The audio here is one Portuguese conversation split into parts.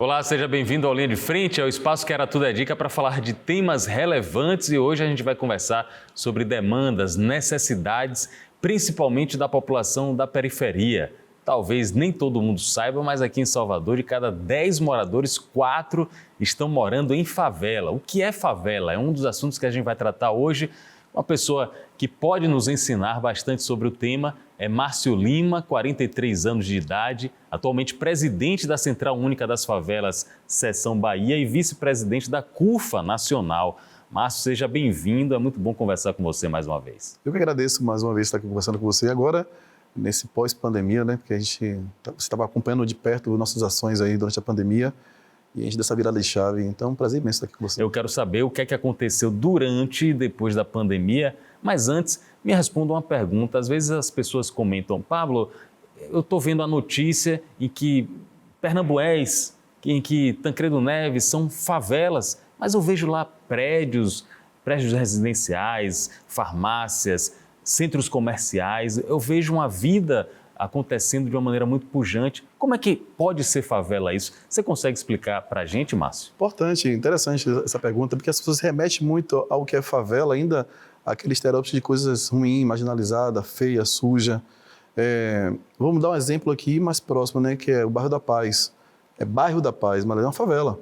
Olá, seja bem-vindo ao Linha de Frente, é o espaço que era Tudo é Dica para falar de temas relevantes e hoje a gente vai conversar sobre demandas, necessidades, principalmente da população da periferia. Talvez nem todo mundo saiba, mas aqui em Salvador, de cada 10 moradores, 4 estão morando em favela. O que é favela? É um dos assuntos que a gente vai tratar hoje. Uma pessoa que pode nos ensinar bastante sobre o tema é Márcio Lima, 43 anos de idade, atualmente presidente da Central Única das Favelas, Seção Bahia e vice-presidente da CUFA Nacional. Márcio, seja bem-vindo, é muito bom conversar com você mais uma vez. Eu que agradeço mais uma vez estar aqui conversando com você agora, nesse pós-pandemia, né? Porque você estava acompanhando de perto nossas ações aí durante a pandemia. E a gente dessa virada de chave, então é um prazer imenso estar aqui com você. Eu quero saber o que é que aconteceu durante e depois da pandemia, mas antes me responda uma pergunta. Às vezes as pessoas comentam, Pablo, eu estou vendo a notícia em que Pernambués, em que Tancredo Neves são favelas, mas eu vejo lá prédios residenciais, farmácias, centros comerciais, eu vejo uma vida acontecendo de uma maneira muito pujante. Como é que pode ser favela isso? Você consegue explicar para a gente, Márcio? Importante, interessante essa pergunta, porque as pessoas remetem muito ao que é favela, ainda aquele estereótipo de coisas ruins, marginalizada, feia, suja. Vamos dar um exemplo aqui mais próximo, né, que é o Bairro da Paz. É Bairro da Paz, mas é uma favela.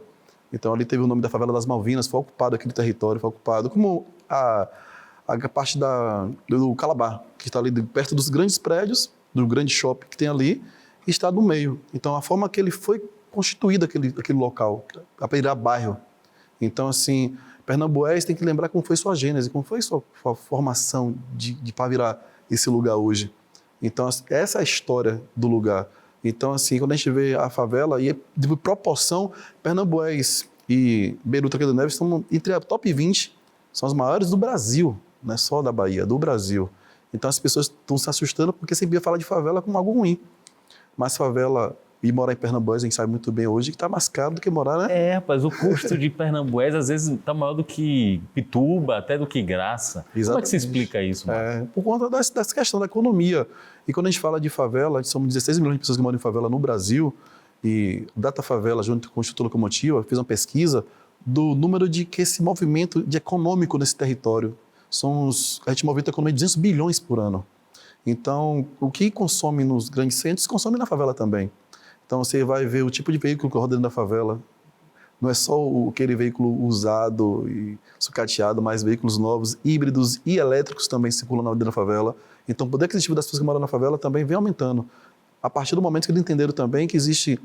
Então ali teve o nome da Favela das Malvinas, foi ocupado aquele território, foi ocupado como a parte do Calabar, que está ali perto dos grandes prédios, do grande shopping que tem ali, e está no meio. Então, a forma que ele foi constituído, aquele local, a virar bairro. Então, assim, Pernambués tem que lembrar como foi sua gênese, como foi sua formação para virar esse lugar hoje. Então, essa é a história do lugar. Então, assim, quando a gente vê a favela, e de proporção, Pernambués e Beirut Tancredo Neves estão entre a top 20, são as maiores do Brasil, não é só da Bahia, do Brasil. Então as pessoas estão se assustando porque sempre ia falar de favela como algo ruim. Mas favela e morar em Pernambués, a gente sabe muito bem hoje que está mais caro do que morar, né? Rapaz, o custo de Pernambués às vezes está maior do que Pituba, até do que Graça. Exatamente. Como é que se explica isso, Márcio? Por conta dessa questão da economia. E quando a gente fala de favela, somos 16 milhões de pessoas que moram em favela no Brasil, e o Data Favela, junto com o Instituto Locomotiva, fez uma pesquisa do número de que esse movimento econômico nesse território. A gente movimenta a economia de 200 bilhões por ano. Então, o que consome nos grandes centros, consome na favela também. Então, você vai ver o tipo de veículo que roda dentro da favela. Não é só aquele veículo usado e sucateado, mas veículos novos, híbridos e elétricos também circulam dentro da favela. Então, o poder aquisitivo das pessoas que moram na favela também vem aumentando. A partir do momento que eles entenderam também que existe,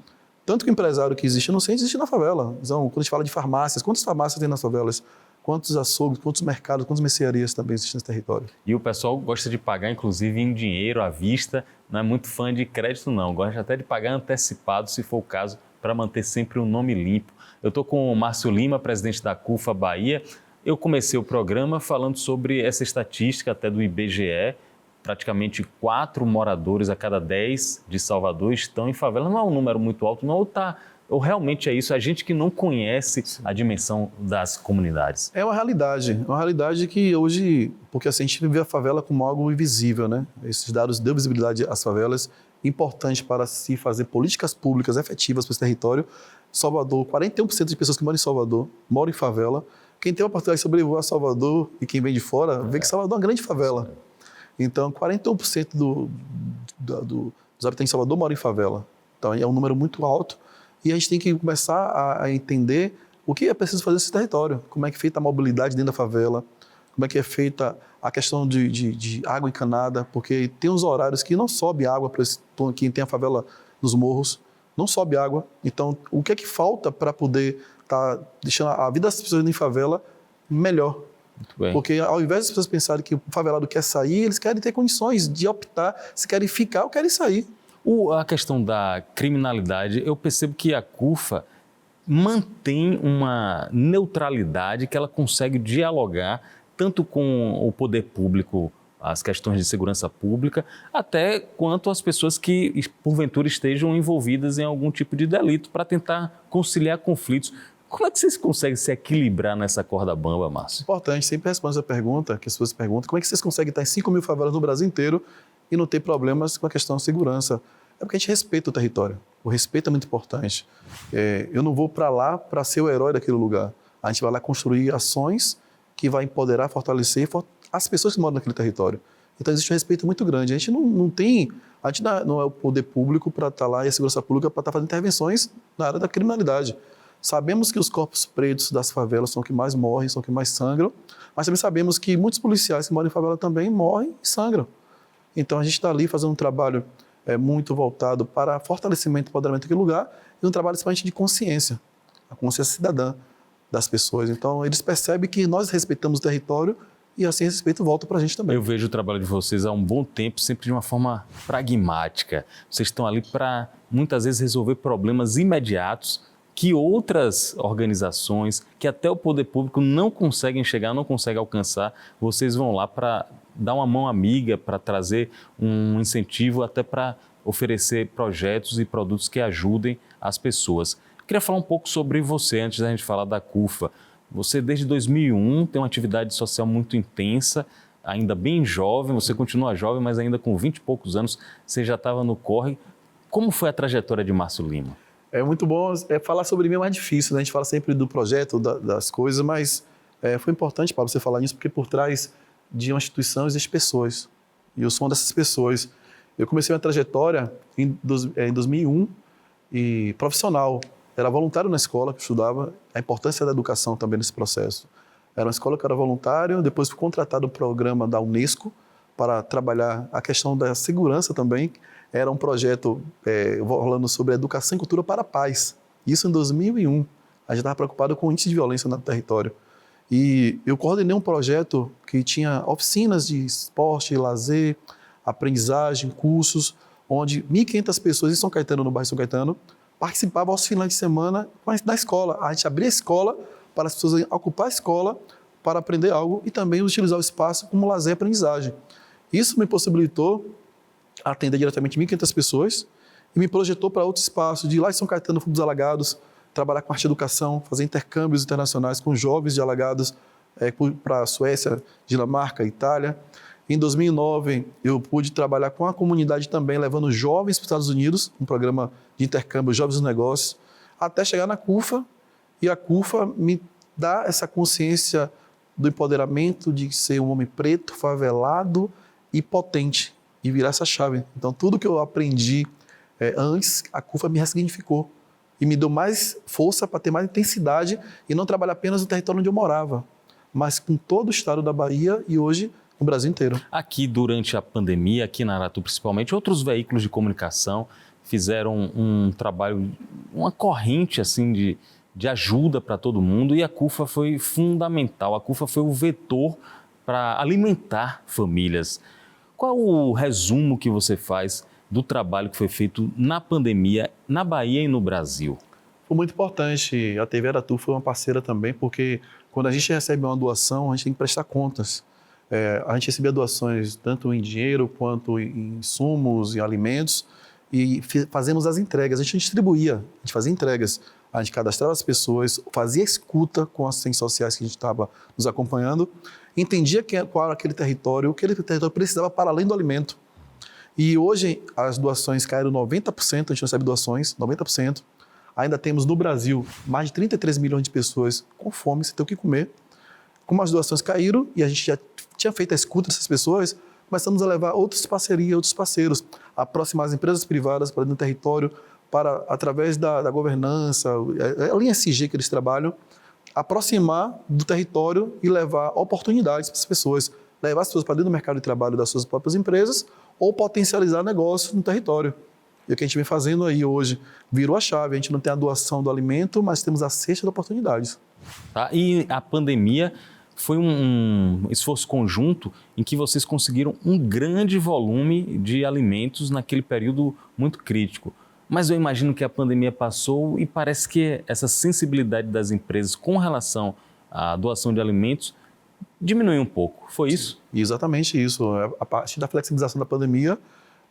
tanto que o empresário que existe no centro, existe na favela. Então, quando a gente fala de farmácias, quantas farmácias tem nas favelas? Quantos açougues, quantos mercados, quantas mercearias também existem nesse território. E o pessoal gosta de pagar, inclusive, em dinheiro, à vista. Não é muito fã de crédito, não. Gosta até de pagar antecipado, se for o caso, para manter sempre um nome limpo. Eu estou com o Márcio Lima, presidente da CUFA Bahia. Eu comecei o programa falando sobre essa estatística até do IBGE. Praticamente 4 moradores a cada 10 de Salvador estão em favela. Não é um número muito alto, não. Ou realmente é isso, a gente que não conhece a dimensão das comunidades. É uma realidade que hoje, porque assim, a gente vê a favela como algo invisível, né? Esses dados dão visibilidade às favelas, importante para se fazer políticas públicas efetivas para esse território. Salvador, 41% de pessoas que moram em Salvador moram em favela. Quem tem a oportunidade de sobrevoar Salvador e quem vem de fora, vê que Salvador é uma grande favela. Então, 41% dos habitantes de Salvador moram em favela. Então, é um número muito alto. E a gente tem que começar a entender o que é preciso fazer nesse território, como é que é feita a mobilidade dentro da favela, como é que é feita a questão de água encanada, porque tem uns horários que não sobe água para quem tem a favela nos morros, não sobe água. Então, o que é que falta para poder estar deixando a vida das pessoas em favela melhor? Muito bem. Porque ao invés das pessoas pensarem que o favelado quer sair, eles querem ter condições de optar se querem ficar ou querem sair. A questão da criminalidade, eu percebo que a CUFA mantém uma neutralidade que ela consegue dialogar tanto com o poder público, as questões de segurança pública, até quanto as pessoas que, porventura, estejam envolvidas em algum tipo de delito para tentar conciliar conflitos. Como é que vocês conseguem se equilibrar nessa corda bamba, Márcio? Importante, sempre responde a pergunta, que as pessoas perguntam, como é que vocês conseguem estar em 5 mil favelas no Brasil inteiro e não ter problemas com a questão de segurança? É porque a gente respeita o território. O respeito é muito importante. Eu não vou para lá para ser o herói daquele lugar. A gente vai lá construir ações que vai empoderar, fortalecer as pessoas que moram naquele território. Então existe um respeito muito grande. A gente não é o poder público para estar lá e a segurança pública para estar fazendo intervenções na área da criminalidade. Sabemos que os corpos pretos das favelas são os que mais morrem, são os que mais sangram, mas também sabemos que muitos policiais que moram em favela também morrem e sangram. Então a gente está ali fazendo um trabalho muito voltado para fortalecimento e empoderamento daquele lugar e um trabalho principalmente de consciência, a consciência cidadã das pessoas. Então eles percebem que nós respeitamos o território e assim esse respeito volta para a gente também. Eu vejo o trabalho de vocês há um bom tempo, sempre de uma forma pragmática. Vocês estão ali para, muitas vezes, resolver problemas imediatos que outras organizações, que até o poder público não conseguem chegar, não conseguem alcançar. Vocês vão lá para dar uma mão amiga, para trazer um incentivo, até para oferecer projetos e produtos que ajudem as pessoas. Eu queria falar um pouco sobre você, antes da gente falar da CUFA. Você, desde 2001, tem uma atividade social muito intensa, ainda bem jovem, você continua jovem, mas ainda com 20 e poucos anos, você já estava no corre. Como foi a trajetória de Márcio Lima? É muito bom, falar sobre mim é mais difícil, né? A gente fala sempre do projeto, das coisas, mas foi importante, Pablo, você falar nisso, porque por trás de uma instituição existem pessoas, e eu sou uma dessas pessoas. Eu comecei minha trajetória em 2001, e profissional. Era voluntário na escola que eu estudava, a importância da educação também nesse processo. Era uma escola que eu era voluntário, depois fui contratado no programa da Unesco para trabalhar a questão da segurança também. Era um projeto falando sobre educação e cultura para a paz. Isso em 2001. A gente estava preocupado com o índice de violência no território. E eu coordenei um projeto que tinha oficinas de esporte, lazer, aprendizagem, cursos, onde 1.500 pessoas em São Caetano, no bairro São Caetano, participavam aos finais de semana da escola. A gente abria a escola para as pessoas ocupar a escola para aprender algo e também utilizar o espaço como lazer e aprendizagem. Isso me possibilitou atender diretamente 1.500 pessoas e me projetou para outro espaço, de lá em São Caetano, Fundo dos Alagados, trabalhar com arte e educação, fazer intercâmbios internacionais com jovens de Alagados para a Suécia, Dinamarca, Itália. Em 2009, eu pude trabalhar com a comunidade também, levando jovens para os Estados Unidos, um programa de intercâmbio Jovens nos Negócios, até chegar na CUFA, e a CUFA me dá essa consciência do empoderamento de ser um homem preto, favelado e potente, e virar essa chave. Então, tudo que eu aprendi antes, a CUFA me ressignificou e me deu mais força para ter mais intensidade e não trabalhar apenas no território onde eu morava, mas com todo o estado da Bahia e hoje no Brasil inteiro. Aqui, durante a pandemia, aqui na Aratu principalmente, outros veículos de comunicação fizeram um trabalho, uma corrente assim de ajuda para todo mundo, e a CUFA foi fundamental. A CUFA foi o vetor para alimentar famílias. Qual o resumo que você faz do trabalho que foi feito na pandemia, na Bahia e no Brasil? Foi muito importante. A TV Aratu foi uma parceira também, porque quando a gente recebe uma doação, a gente tem que prestar contas. A gente recebia doações tanto em dinheiro quanto em insumos e alimentos, e fazemos as entregas. A gente distribuía, a gente fazia entregas, a gente cadastrava as pessoas, fazia escuta com as assistentes sociais que a gente estava nos acompanhando, entendia qual era aquele território, o que aquele território precisava para além do alimento. E hoje as doações caíram 90%, a gente recebe doações, 90%. Ainda temos no Brasil mais de 33 milhões de pessoas com fome, sem ter o que comer. Como as doações caíram e a gente já tinha feito a escuta dessas pessoas, começamos a levar outras parcerias, outros parceiros, aproximar as empresas privadas para dentro do território, para, através da governança, a linha SG que eles trabalham, aproximar do território e levar oportunidades para as pessoas, levar as pessoas para dentro do mercado de trabalho das suas próprias empresas ou potencializar negócios no território. E o que a gente vem fazendo aí hoje virou a chave. A gente não tem a doação do alimento, mas temos a cesta de oportunidades. Tá? E a pandemia foi um esforço conjunto em que vocês conseguiram um grande volume de alimentos naquele período muito crítico. Mas eu imagino que a pandemia passou e parece que essa sensibilidade das empresas com relação à doação de alimentos diminuiu um pouco. Foi isso? Exatamente isso. A partir da flexibilização da pandemia,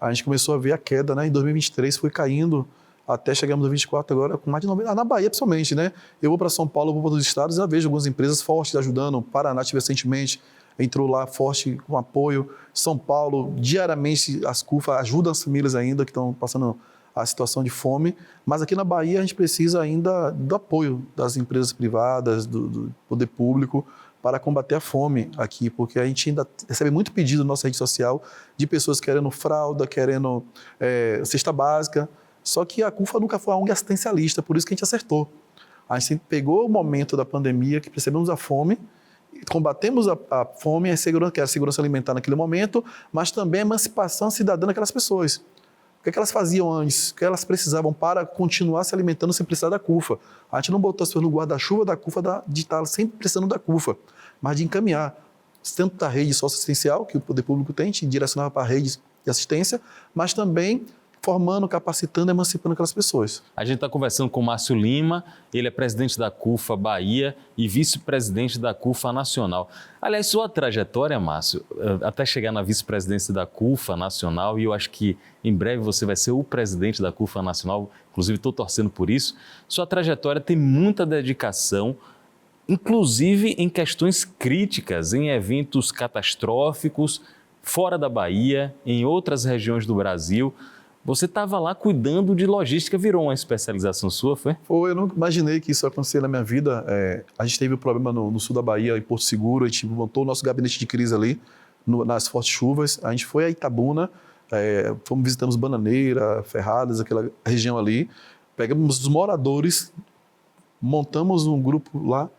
a gente começou a ver a queda, né? Em 2023 foi caindo, até chegamos no 2024 agora com mais de 90%. Na Bahia, principalmente, né? Eu vou para São Paulo, vou para outros estados e já vejo algumas empresas fortes ajudando. Paraná, tive recentemente, entrou lá forte com apoio. São Paulo, diariamente, as CUFA ajudam as famílias ainda que estão passando a situação de fome, mas aqui na Bahia a gente precisa ainda do apoio das empresas privadas, do poder público, para combater a fome aqui, porque a gente ainda recebe muito pedido na nossa rede social de pessoas querendo fralda, querendo cesta básica, só que a CUFA nunca foi uma ONG assistencialista, por isso que a gente acertou. A gente pegou o momento da pandemia, que percebemos a fome, combatemos a fome, que era a segurança alimentar naquele momento, mas também a emancipação cidadã daquelas pessoas. O que elas faziam antes? O que elas precisavam para continuar se alimentando sem precisar da CUFA? A gente não botou as pessoas no guarda-chuva da CUFA de estar sempre precisando da CUFA, mas de encaminhar tanto da rede socioassistencial, que o poder público tem, te direcionava para redes de assistência, mas também formando, capacitando, emancipando aquelas pessoas. A gente está conversando com o Márcio Lima, ele é presidente da CUFA Bahia e vice-presidente da CUFA Nacional. Aliás, sua trajetória, Márcio, até chegar na vice-presidência da CUFA Nacional, e eu acho que em breve você vai ser o presidente da CUFA Nacional, inclusive estou torcendo por isso, sua trajetória tem muita dedicação, inclusive em questões críticas, em eventos catastróficos, fora da Bahia, em outras regiões do Brasil. Você estava lá cuidando de logística, virou uma especialização sua, foi? Foi, eu não imaginei que isso ia acontecer na minha vida. A gente teve um problema no sul da Bahia, em Porto Seguro, a gente montou o nosso gabinete de crise ali, nas fortes chuvas. A gente foi a Itabuna, visitamos Bananeira, Ferradas, aquela região ali. Pegamos os moradores, montamos um grupo lá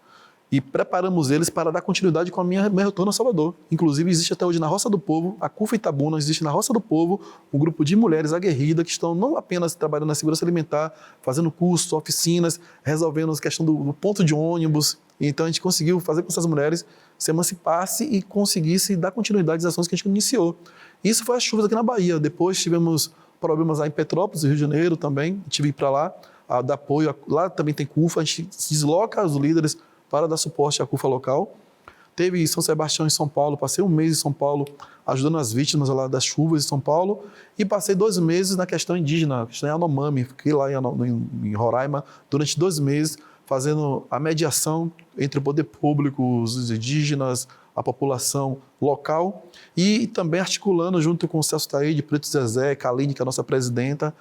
e preparamos eles para dar continuidade com a minha retorno a Salvador. Inclusive, existe até hoje na Roça do Povo, a CUFA Itabuna, existe na Roça do Povo um grupo de mulheres aguerridas que estão não apenas trabalhando na segurança alimentar, fazendo cursos, oficinas, resolvendo a questão do ponto de ônibus. Então, a gente conseguiu fazer com que essas mulheres se emancipassem e conseguissem dar continuidade às ações que a gente iniciou. Isso foi as chuvas aqui na Bahia. Depois tivemos problemas lá em Petrópolis, Rio de Janeiro também, tive que ir para lá, dar apoio. Lá também tem CUFA, a gente desloca os líderes para dar suporte à CUFA local. Teve em São Sebastião, em São Paulo, passei um mês em São Paulo ajudando as vítimas lá das chuvas em São Paulo e passei 2 meses na questão indígena, na questão Yanomami, fiquei lá em Roraima durante 2 meses fazendo a mediação entre o poder público, os indígenas, a população local e também articulando junto com o Celso Taide, Preto Zezé, Kaline, que é a nossa presidenta,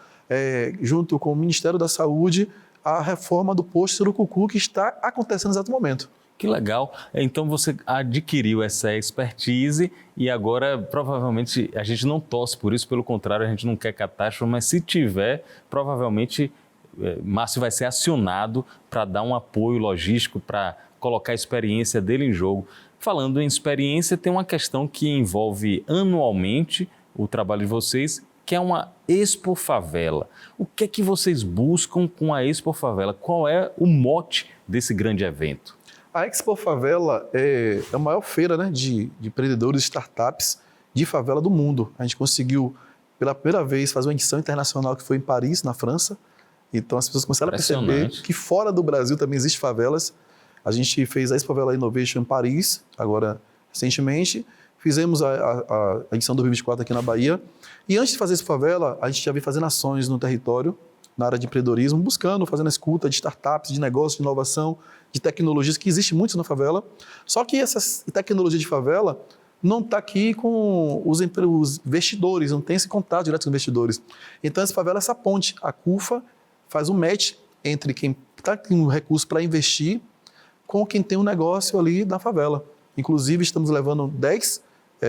junto com o Ministério da Saúde, a reforma do posto Surucucu, que está acontecendo no exato momento. Que legal. Então você adquiriu essa expertise e agora provavelmente a gente não torce por isso, pelo contrário, a gente não quer catástrofe, mas se tiver, provavelmente Márcio vai ser acionado para dar um apoio logístico, para colocar a experiência dele em jogo. Falando em experiência, tem uma questão que envolve anualmente o trabalho de vocês, que é uma Expo Favela. O que é que vocês buscam com a Expo Favela? Qual é o mote desse grande evento? A Expo Favela é a maior feira, né, de empreendedores e startups de favela do mundo. A gente conseguiu, pela primeira vez, fazer uma edição internacional que foi em Paris, na França. Então as pessoas começaram a perceber que fora do Brasil também existem favelas. A gente fez a Expo Favela Innovation em Paris, agora recentemente. Fizemos a edição 2024 aqui na Bahia. E antes de fazer essa favela, a gente já vem fazendo ações no território, na área de empreendedorismo, fazendo a escuta de startups, de negócios, de inovação, de tecnologias, que existe muito na favela. Só que essa tecnologia de favela não está aqui com os investidores, não tem esse contato direto com os investidores. Então, essa favela é essa ponte. A CUFA faz um match entre quem está com recurso para investir com quem tem um negócio ali na favela. Inclusive, estamos levando 10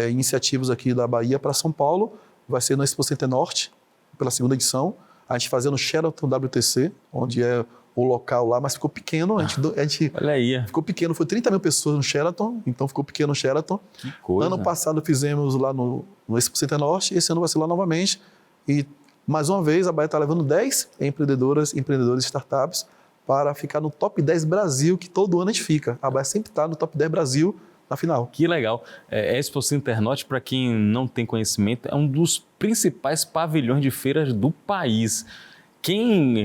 iniciativas aqui da Bahia para São Paulo. Vai ser no Expo Center Norte, pela 2ª edição. A gente fazendo no Sheraton WTC, onde é o local lá, mas ficou pequeno. A gente Olha aí. Ficou pequeno, foi 30 mil pessoas no Sheraton, então ficou pequeno o Sheraton. Que coisa. Ano passado fizemos lá no Expo Center Norte, esse ano vai ser lá novamente. E, mais uma vez, a Bahia está levando 10 empreendedores e startups para ficar no top 10 Brasil, que todo ano a gente fica. A Bahia sempre está no top 10 Brasil, na final. Que legal. Expo Center Norte, para quem não tem conhecimento, é um dos principais pavilhões de feiras do país. Quem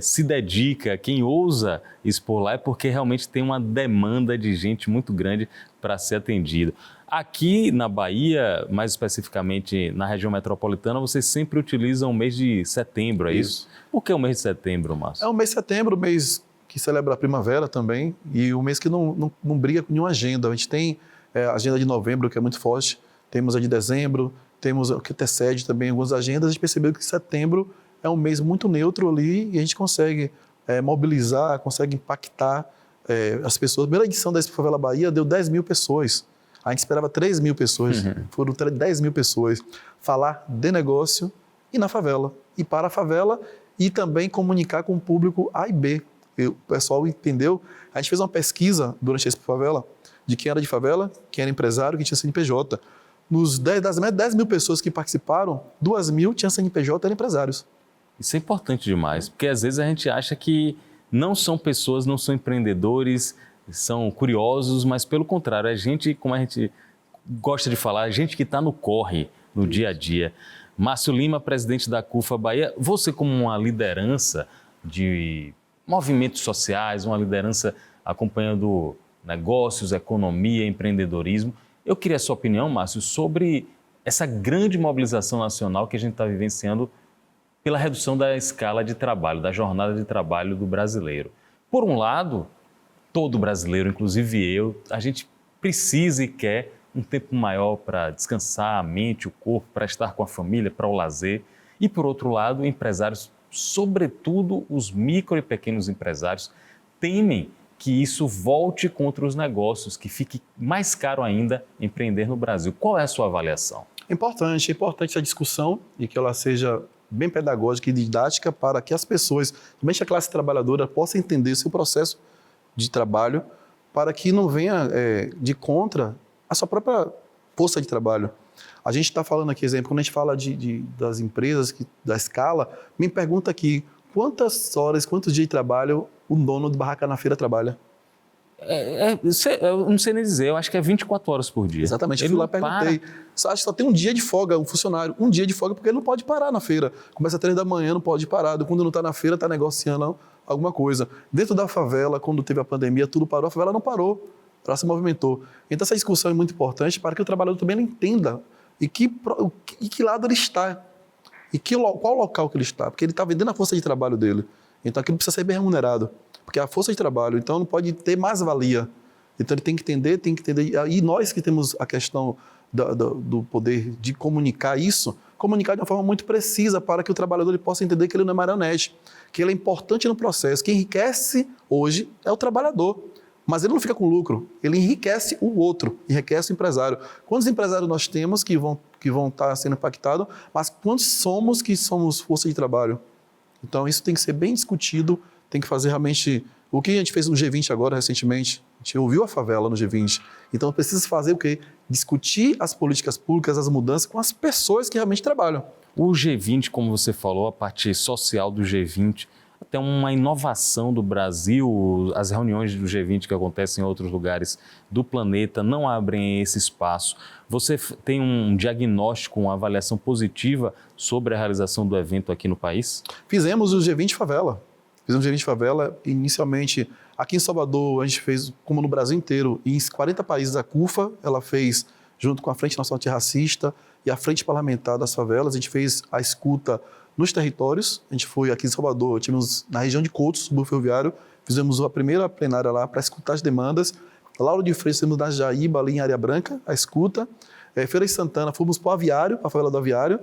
se dedica, quem ousa expor lá é porque realmente tem uma demanda de gente muito grande para ser atendida. Aqui na Bahia, mais especificamente na região metropolitana, vocês sempre utilizam o mês de setembro, é isso? Por que o mês de setembro, Márcio? É o mês de setembro, o mês que celebra a primavera também, e o mês que não briga com nenhuma agenda. A gente tem a agenda de novembro, que é muito forte, temos a de dezembro, temos o que antecede também algumas agendas. A gente percebeu que setembro é um mês muito neutro ali e a gente consegue mobilizar, consegue impactar as pessoas. A primeira edição da Expo Favela Bahia deu 10 mil pessoas. A gente esperava 3 mil pessoas, foram 10 mil pessoas. Falar de negócio e na favela, e para a favela, e também comunicar com o público A e B. O pessoal entendeu. A gente fez uma pesquisa durante a Expo Favela de quem era de favela, quem era empresário, quem tinha CNPJ. Das 10 mil pessoas que participaram, 2 mil tinham CNPJ e eram empresários. Isso é importante demais, porque às vezes a gente acha que não são pessoas, não são empreendedores, são curiosos, mas pelo contrário, é gente, como a gente gosta de falar, gente que está no corre, no dia a dia. Márcio Lima, presidente da CUFA Bahia, você como uma liderança de movimentos sociais, uma liderança acompanhando negócios, economia, empreendedorismo, eu queria a sua opinião, Márcio, sobre essa grande mobilização nacional que a gente está vivenciando pela redução da escala de trabalho, da jornada de trabalho do brasileiro. Por um lado, todo brasileiro, inclusive eu, a gente precisa e quer um tempo maior para descansar a mente, o corpo, para estar com a família, para o lazer. E, por outro lado, empresários, sobretudo os micro e pequenos empresários, temem que isso volte contra os negócios, que fique mais caro ainda empreender no Brasil. Qual é a sua avaliação? É importante essa discussão e que ela seja bem pedagógica e didática para que as pessoas, principalmente a classe trabalhadora, possa entender o seu processo de trabalho para que não venha de contra a sua própria força de trabalho. A gente está falando aqui, exemplo, quando a gente fala das empresas, da escala, me pergunta aqui, quantas horas, quantos dias de trabalho o dono de barraca na feira trabalha? Eu não sei nem dizer, eu acho que é 24 horas por dia. Exatamente, eu fui lá e perguntei. Acho que só tem um dia de folga, um funcionário, um dia de folga, porque ele não pode parar na feira. Começa às 3 da manhã, não pode parar. Quando não está na feira, está negociando alguma coisa. Dentro da favela, quando teve a pandemia, tudo parou, a favela não parou, ela se movimentou. Então essa discussão é muito importante para que o trabalhador também entenda e que lado ele está, e qual local que ele está, porque ele está vendendo a força de trabalho dele. Então aquilo precisa ser bem remunerado, porque é a força de trabalho, então não pode ter mais valia. Então ele tem que entender. E nós que temos a questão do poder de comunicar isso, comunicar de uma forma muito precisa para que o trabalhador ele possa entender que ele não é marionete, que ele é importante no processo. Quem enriquece hoje é o trabalhador, mas ele não fica com lucro, ele enriquece o outro, enriquece o empresário. Quantos empresários nós temos que vão estar sendo impactados, mas quantos somos que somos força de trabalho? Então isso tem que ser bem discutido, tem que fazer realmente o que a gente fez no G20 agora recentemente. A gente ouviu a favela no G20. Então precisa fazer o quê? Discutir as políticas públicas, as mudanças com as pessoas que realmente trabalham. O G20, como você falou, a parte social do G20, até uma inovação do Brasil, as reuniões do G20 que acontecem em outros lugares do planeta não abrem esse espaço. Você tem um diagnóstico, uma avaliação positiva sobre a realização do evento aqui no país? Fizemos o G20 Favela. Fizemos o G20 Favela, inicialmente aqui em Salvador, a gente fez, como no Brasil inteiro, em 40 países a CUFA, ela fez, junto com a Frente Nacional Antirracista e a Frente Parlamentar das Favelas, a gente fez a escuta nos territórios. A gente foi aqui em Salvador, tivemos na região de Coutos, subúrbio ferroviário, fizemos a primeira plenária lá para escutar as demandas. Lauro de Freitas, temos na Jaíba, ali em Área Branca, a escuta. Feira de Santana, fomos para o Aviário, para a favela do Aviário.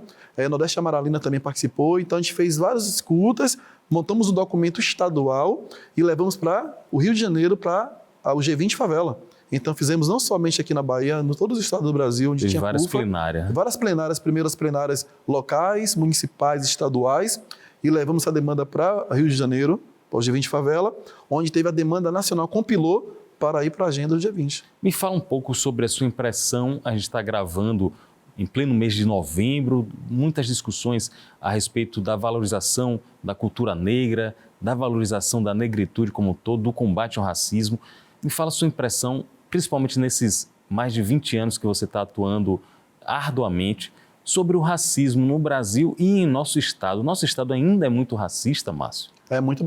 Nordeste Amaralina também participou. Então a gente fez várias escutas, montamos um documento estadual e levamos para o Rio de Janeiro para o G20 Favela. Então fizemos não somente aqui na Bahia, em todos os estados do Brasil, onde tinha várias CUFA, plenárias. Várias plenárias, primeiras plenárias locais, municipais, estaduais, e levamos a demanda para Rio de Janeiro, para o G20 Favela, onde teve a demanda nacional, compilou para ir para a agenda do G20. Me fala um pouco sobre a sua impressão. A gente está gravando em pleno mês de novembro, muitas discussões a respeito da valorização da cultura negra, da valorização da negritude como um todo, do combate ao racismo. Me fala a sua impressão, principalmente nesses mais de 20 anos que você está atuando arduamente, sobre o racismo no Brasil e em nosso estado. Nosso estado ainda é muito racista, Márcio? É muito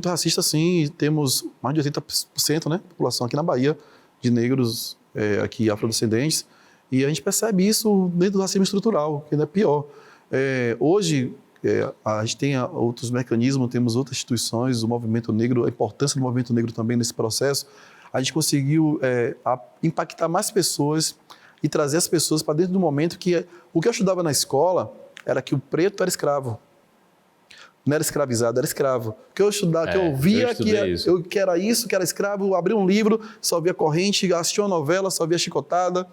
racista, sim. Temos mais de 80%, né, população aqui na Bahia de negros aqui afrodescendentes. E a gente percebe isso dentro do racismo estrutural, que ainda é pior. Hoje, a gente tem outros mecanismos, temos outras instituições, o movimento negro, a importância do movimento negro também nesse processo. A gente conseguiu impactar mais pessoas e trazer as pessoas para dentro do momento que o que eu estudava na escola era que o preto era escravo. não era escravizado, era escravo. Que eu estudava, que eu via que era isso, que era escravo, eu abria um livro, só via corrente, assistia uma novela, só via chicotada.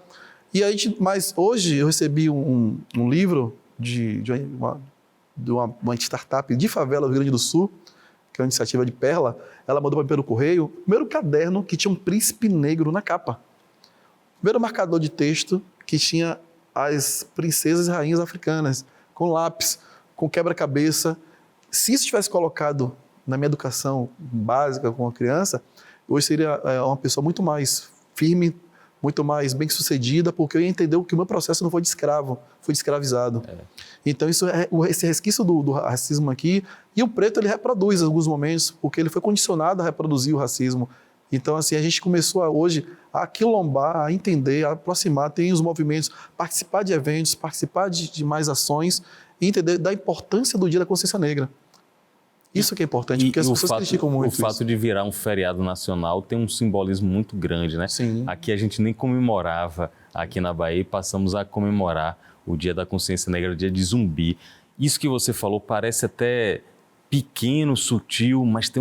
E aí, mas hoje eu recebi um livro de uma startup de favela do Rio Grande do Sul, que é uma iniciativa de Perla. Ela mandou para mim pelo correio o primeiro caderno que tinha um príncipe negro na capa. O primeiro marcador de texto que tinha as princesas e rainhas africanas, com lápis, com quebra-cabeça. Se isso tivesse colocado na minha educação básica com a criança, hoje seria uma pessoa muito mais firme, muito mais bem-sucedida, porque eu ia entender que o meu processo não foi de escravo, foi de escravizado. Então, esse resquício do racismo aqui, e o preto ele reproduz em alguns momentos, porque ele foi condicionado a reproduzir o racismo. Então, assim, a gente começou hoje a quilombar, a entender, a aproximar, tem os movimentos, participar de eventos, participar de mais ações e entender da importância do Dia da Consciência Negra. Isso que é importante, porque as pessoas criticam muito isso. O fato de virar um feriado nacional tem um simbolismo muito grande, né? Sim. Aqui a gente nem comemorava, aqui na Bahia, e passamos a comemorar o Dia da Consciência Negra, o Dia de Zumbi. Isso que você falou parece até pequeno, sutil, mas tem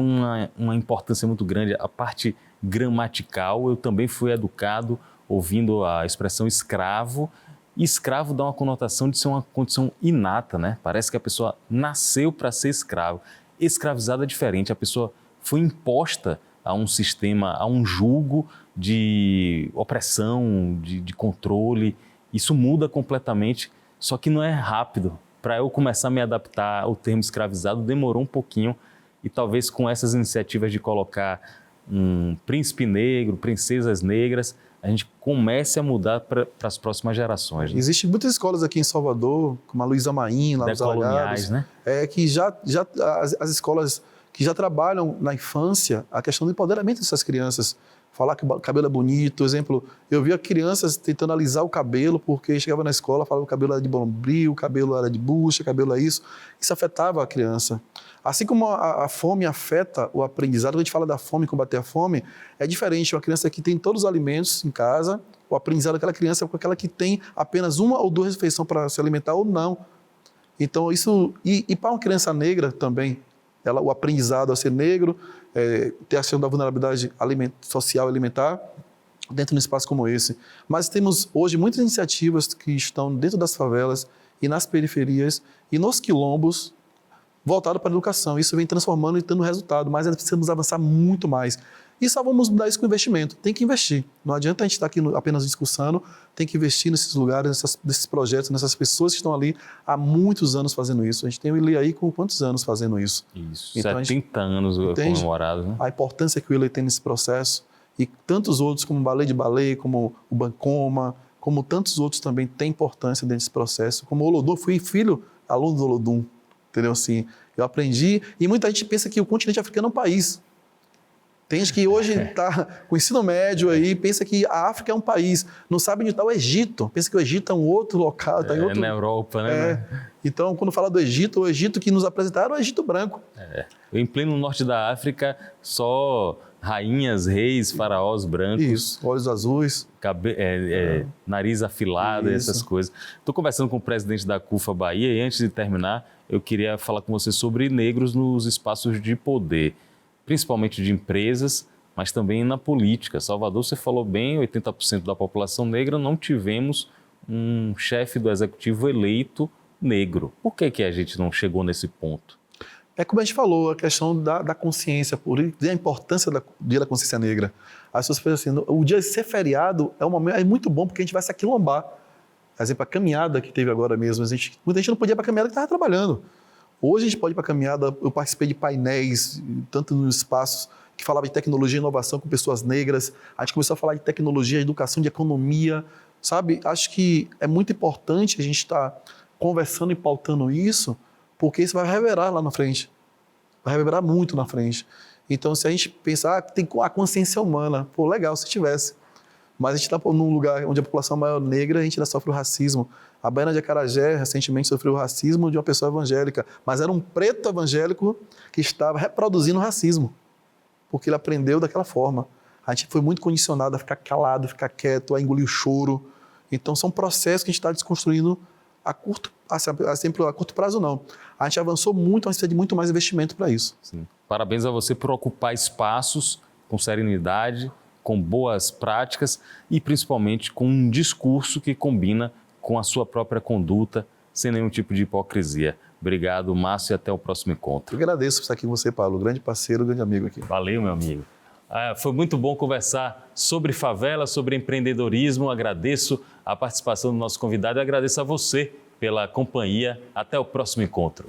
uma importância muito grande. A parte gramatical, eu também fui educado ouvindo a expressão escravo, e escravo dá uma conotação de ser uma condição inata, né? Parece que a pessoa nasceu para ser escravo. Escravizado é diferente, a pessoa foi imposta a um sistema, a um jugo de opressão, de controle. Isso muda completamente, só que não é rápido. Para eu começar a me adaptar ao termo escravizado, demorou um pouquinho, e talvez com essas iniciativas de colocar um príncipe negro, princesas negras, a gente comece a mudar para as próximas gerações. Né? Existem muitas escolas aqui em Salvador, como a Luísa Maim, lá nos Algarves, né? Que as escolas que já trabalham na infância a questão do empoderamento dessas crianças. Falar que o cabelo é bonito, exemplo, eu via crianças tentando alisar o cabelo porque chegava na escola, falava que o cabelo era de bombril, o cabelo era de bucha, o cabelo é isso. Isso afetava a criança. Assim como a fome afeta o aprendizado, quando a gente fala da fome, combater a fome, é diferente. Uma criança que tem todos os alimentos em casa, o aprendizado daquela criança é com aquela que tem apenas uma ou duas refeições para se alimentar ou não. Então, isso... E para uma criança negra também, o aprendizado a ser negro, ter a questão da vulnerabilidade social e alimentar dentro de um espaço como esse. Mas temos hoje muitas iniciativas que estão dentro das favelas e nas periferias e nos quilombos voltado para a educação. Isso vem transformando e dando resultado, mas ainda precisamos avançar muito mais. E só vamos mudar isso com investimento. Tem que investir. Não adianta a gente estar aqui apenas discussando, tem que investir nesses lugares, nesses projetos, nessas pessoas que estão ali há muitos anos fazendo isso. A gente tem o Willy aí com quantos anos fazendo isso? Isso, então, 70 anos comemorados, né? A importância que o Willy tem nesse processo e tantos outros, como o Ballet de Ballet, como o Bancoma, como tantos outros também têm importância dentro desse processo. Como o Olodum, fui aluno do Olodum. Entendeu? Assim, eu aprendi, e muita gente pensa que o continente africano é um país. Tem gente que hoje está com ensino médio aí, pensa que a África é um país, não sabe onde está o Egito, pensa que o Egito é um outro local. Está em outro... na Europa, né? Então, quando fala do Egito, o Egito que nos apresentaram é o Egito branco. Em pleno norte da África, só rainhas, reis, faraós brancos. Isso, olhos azuis. Nariz afilado, essas coisas. Estou conversando com o presidente da CUFA Bahia e antes de terminar, eu queria falar com você sobre negros nos espaços de poder, principalmente de empresas, mas também na política. Salvador, você falou bem, 80% da população negra, não tivemos um chefe do executivo eleito negro. Por que a gente não chegou nesse ponto? É como a gente falou, a questão da consciência, a importância do Dia da Consciência Negra. As pessoas pensam assim, o dia de ser feriado é muito bom porque a gente vai se aquilombar. Por exemplo, a caminhada que teve agora mesmo, muita gente não podia ir para a caminhada que estava trabalhando. Hoje a gente pode ir para a caminhada, eu participei de painéis, tanto nos espaços que falava de tecnologia e inovação com pessoas negras, a gente começou a falar de tecnologia, educação, de economia, sabe? Acho que é muito importante a gente estar conversando e pautando isso, porque isso vai reverberar lá na frente, vai reverberar muito na frente. Então, se a gente pensar, tem a consciência humana, pô, legal se tivesse. Mas a gente está num lugar onde a população maior negra, a gente ainda sofre o racismo. A Baiana de Acarajé, recentemente, sofreu o racismo de uma pessoa evangélica, mas era um preto evangélico que estava reproduzindo o racismo, porque ele aprendeu daquela forma. A gente foi muito condicionado a ficar calado, a ficar quieto, a engolir o choro. Então, são processos que a gente está desconstruindo a sempre a curto prazo não. A gente avançou muito, mas precisa de muito mais investimento para isso. Sim. Parabéns a você por ocupar espaços com serenidade, com boas práticas e principalmente com um discurso que combina com a sua própria conduta, sem nenhum tipo de hipocrisia. Obrigado, Márcio, e até o próximo encontro. Eu agradeço por estar aqui com você, Paulo. Grande parceiro, grande amigo aqui. Valeu, meu amigo. Foi muito bom conversar sobre favela, sobre empreendedorismo. Agradeço a participação do nosso convidado e agradeço a você pela companhia. Até o próximo encontro.